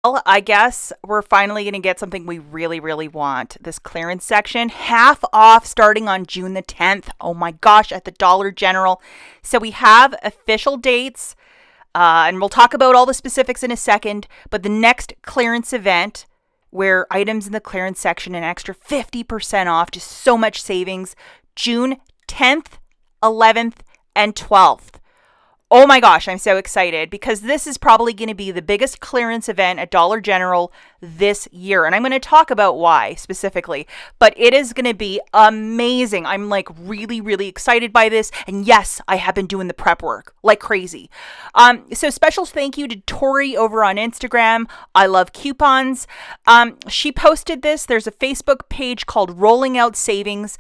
Well, I guess we're finally going to get something we really, really want. This clearance section, half off starting on June the 10th. Oh my gosh, at the Dollar General. So we have official dates, and we'll talk about all the specifics in a second. But the next clearance event, where items in the clearance section an extra 50% off, just so much savings, June 10th, 11th, and 12th. Oh my gosh, I'm so excited because this is probably going to be the biggest clearance event at Dollar General this year. And I'm going to talk about why specifically, but it is going to be amazing. I'm like really, really excited by this. And yes, I have been doing the prep work like crazy. So special thank you to Tori over on Instagram. I love coupons. She posted this. There's a Facebook page called Rolling Out Savings.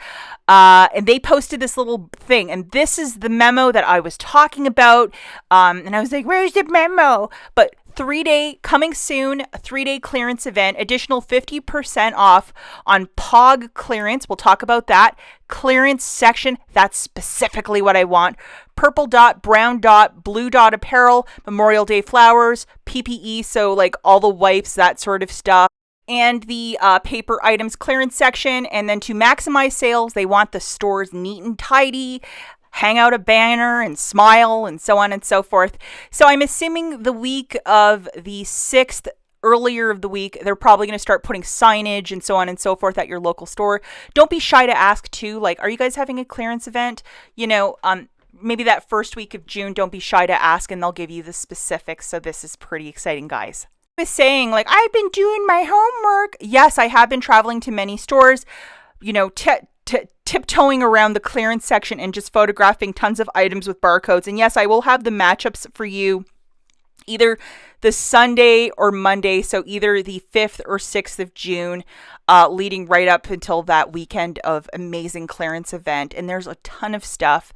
And they posted this little thing. And this is the memo that I was talking about. And I was like, where's the memo? But 3-day coming soon, a 3-day clearance event, additional 50% off on POG clearance. We'll talk about that. Clearance section, that's specifically what I want. Purple dot, brown dot, blue dot apparel, Memorial Day flowers, PPE, so like all the wipes, that sort of stuff. And the paper items clearance section. And then to maximize sales, they want the stores neat and tidy, hang out a banner and smile and so on and so forth. So I'm assuming the week of the 6th, earlier of the week, they're probably going to start putting signage and so on and so forth at your local store. Don't be shy to ask too, like, are you guys having a clearance event? Maybe that first week of June, don't be shy to ask and they'll give you the specifics. So this is pretty exciting, guys. I was saying, like, I've been doing my homework. Yes, I have been traveling to many stores, tiptoeing around the clearance section and just photographing tons of items with barcodes. And yes, I will have the matchups for you either the Sunday or Monday, so either the 5th or 6th of June, leading right up until that weekend of amazing clearance event. And there's a ton of stuff.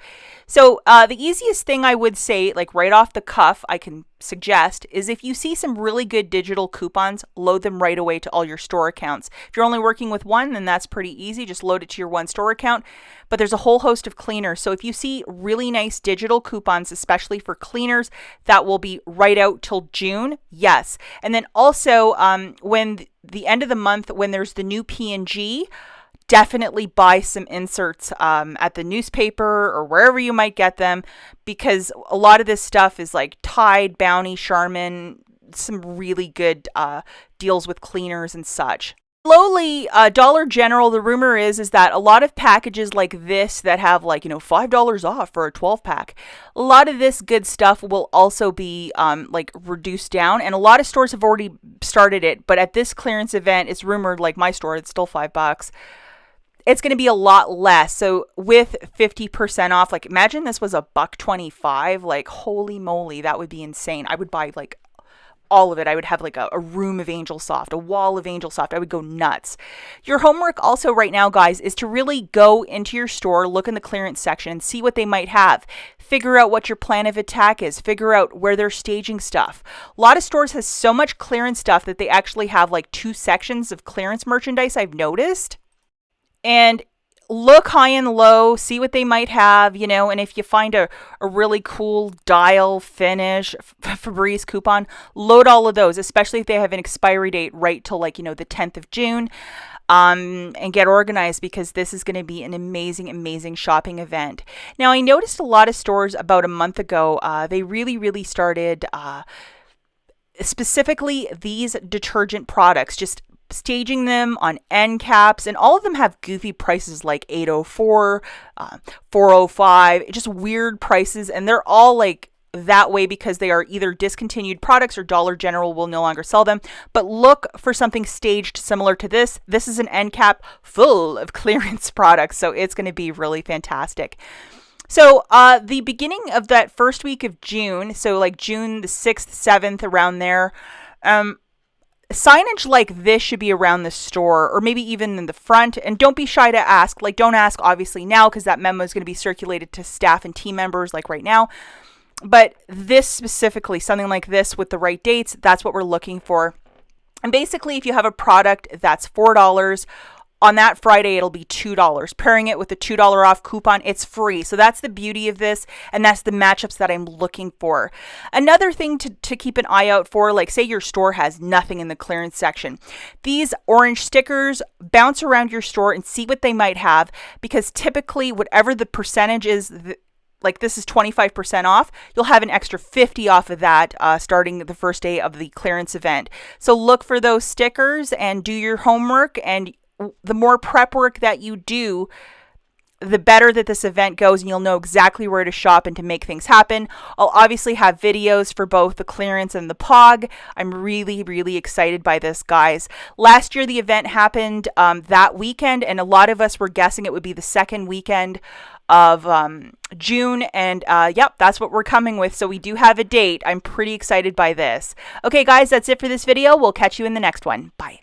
So the easiest thing I would say, like right off the cuff, I can suggest is if you see some really good digital coupons, load them right away to all your store accounts. If you're only working with one, then that's pretty easy. Just load it to your one store account. But there's a whole host of cleaners. So if you see really nice digital coupons, especially for cleaners, that will be right out till June. Yes. And then also when the end of the month, when there's the new P&G, definitely buy some inserts at the newspaper or wherever you might get them, because a lot of this stuff is like Tide, Bounty, Charmin, some really good deals with cleaners and such. Slowly, Dollar General, the rumor is that a lot of packages like this that have like, $5 off for a 12-pack, a lot of this good stuff will also be like reduced down. And a lot of stores have already started it. But at this clearance event, it's rumored, like my store, it's still $5. It's going to be a lot less. So with 50% off, like imagine this was $1.25, like holy moly, that would be insane. I would buy like all of it. I would have like a room of Angel Soft, a wall of Angel Soft. I would go nuts. Your homework also right now, guys, is to really go into your store, look in the clearance section and see what they might have. Figure out what your plan of attack is. Figure out where they're staging stuff. A lot of stores has so much clearance stuff that they actually have like 2 sections of clearance merchandise, I've noticed. And look high and low, see what they might have, and if you find a really cool dial finish Febreze coupon, load all of those, especially if they have an expiry date right till like, the 10th of June, and get organized, because this is going to be an amazing, amazing shopping event. Now, I noticed a lot of stores about a month ago, they really, really started, specifically these detergent products, just staging them on end caps, and all of them have goofy prices like $8.04, $4.05, just weird prices, and they're all like that way because they are either discontinued products or Dollar General will no longer sell them. But look for something staged similar to this. This is an end cap full of clearance products, so it's going to be really fantastic. So the beginning of that first week of June, so like June the 6th, 7th, around there, signage like this should be around the store or maybe even in the front. And don't be shy to ask. Like, don't ask obviously now, because that memo is going to be circulated to staff and team members like right now. But this specifically, something like this with the right dates, that's what we're looking for. And basically, if you have a product that's $4, on that Friday, it'll be $2. Pairing it with the $2 off coupon, it's free. So that's the beauty of this, and that's the matchups that I'm looking for. Another thing to keep an eye out for, like say your store has nothing in the clearance section. These orange stickers, bounce around your store and see what they might have, because typically whatever the percentage is, like this is 25% off, you'll have an extra 50 off of that starting the first day of the clearance event. So look for those stickers and do your homework, and the more prep work that you do, the better that this event goes, and you'll know exactly where to shop and to make things happen. I'll obviously have videos for both the clearance and the POG. I'm really, really excited by this, guys. Last year, the event happened that weekend, and a lot of us were guessing it would be the second weekend of June, and yep, that's what we're coming with. So we do have a date. I'm pretty excited by this. Okay, guys, that's it for this video. We'll catch you in the next one. Bye.